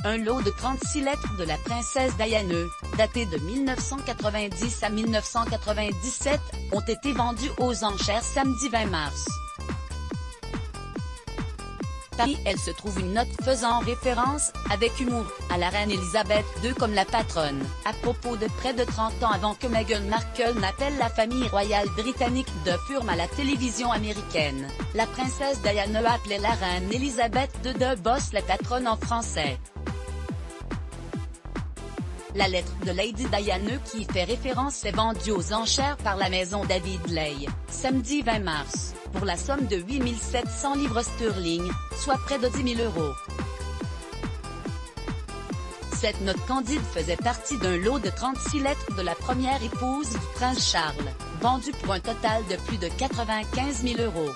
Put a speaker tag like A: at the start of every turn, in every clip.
A: Un lot de 36 lettres de la princesse Diana, datées de 1990 à 1997, ont été vendues aux enchères samedi 20 mars. Parmi elles se trouve une note faisant référence, avec humour, à la reine Elisabeth II comme la patronne, à propos de près de 30 ans avant que Meghan Markle n'appelle la famille royale britannique de firme à la télévision américaine. La princesse Diana appelait la reine Elisabeth II de boss la patronne en français. La lettre de Lady Diana qui y fait référence est vendue aux enchères par la maison David Ley, samedi 20 mars, pour la somme de 8 700 livres sterling, soit près de 10 000 €. Cette note candide faisait partie d'un lot de 36 lettres de la première épouse du prince Charles, vendues pour un total de plus de 95 000 €.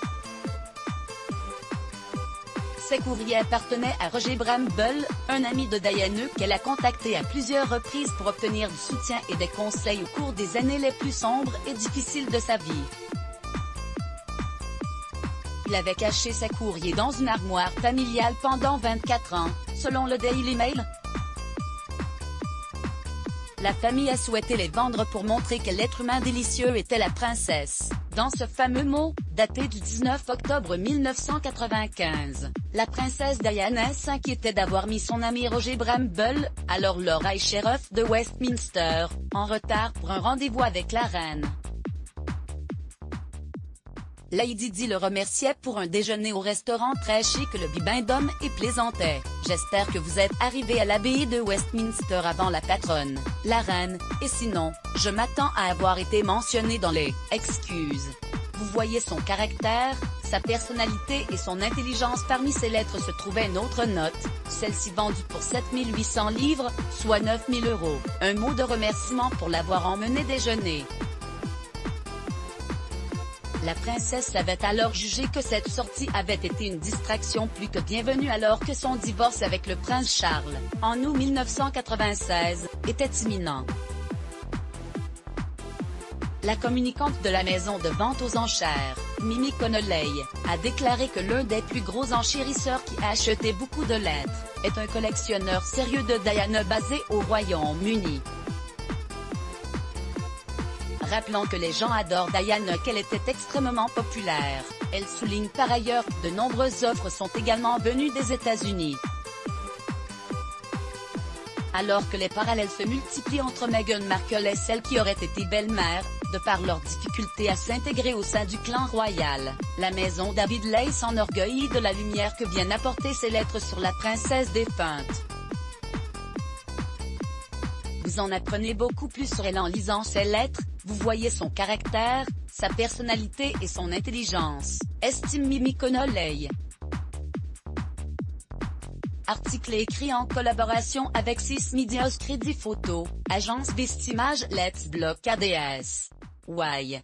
A: Ces courriers appartenaient à Roger Bramble, un ami de Diana qu'elle a contacté à plusieurs reprises pour obtenir du soutien et des conseils au cours des années les plus sombres et difficiles de sa vie. Il avait caché ses courriers dans une armoire familiale pendant 24 ans, selon le Daily Mail. La famille a souhaité les vendre pour montrer quel être humain délicieux était la princesse. Dans ce fameux mot, daté du 19 octobre 1995, la princesse Diana s'inquiétait d'avoir mis son ami Roger Bramble, alors Lord High Sheriff de Westminster, en retard pour un rendez-vous avec la reine. Lady Di le remerciait pour un déjeuner au restaurant très chic le Bibendum et plaisantait. « J'espère que vous êtes arrivé à l'abbaye de Westminster avant la patronne, la reine, et sinon, je m'attends à avoir été mentionné dans les « excuses ». Vous voyez son caractère, sa personnalité et son intelligence. Parmi ces lettres se trouvait une autre note, celle-ci vendue pour 7 800 livres, soit 9 000 €. Un mot de remerciement pour l'avoir emmené déjeuner. La princesse avait alors jugé que cette sortie avait été une distraction plus que bienvenue alors que son divorce avec le prince Charles, en août 1996, était imminent. La communicante de la maison de vente aux enchères, Mimi Connolly, a déclaré que l'un des plus gros enchérisseurs qui a acheté beaucoup de lettres, est un collectionneur sérieux de Diana basé au Royaume-Uni. Rappelant que les gens adorent Diana, qu'elle était extrêmement populaire, elle souligne par ailleurs que de nombreuses offres sont également venues des États-Unis. Alors que les parallèles se multiplient entre Meghan Markle et celle qui aurait été belle-mère, de par leur difficulté à s'intégrer au sein du clan royal, la maison David Ley s'enorgueillit de la lumière que viennent apporter ces lettres sur la princesse défunte. Vous en apprenez beaucoup plus sur elle en lisant ces lettres, vous voyez son caractère, sa personnalité et son intelligence, estime Mimi Connolly. Article écrit en collaboration avec 6 Medias Crédit Photo, Agence Vestimage Let's Block ADS. Why?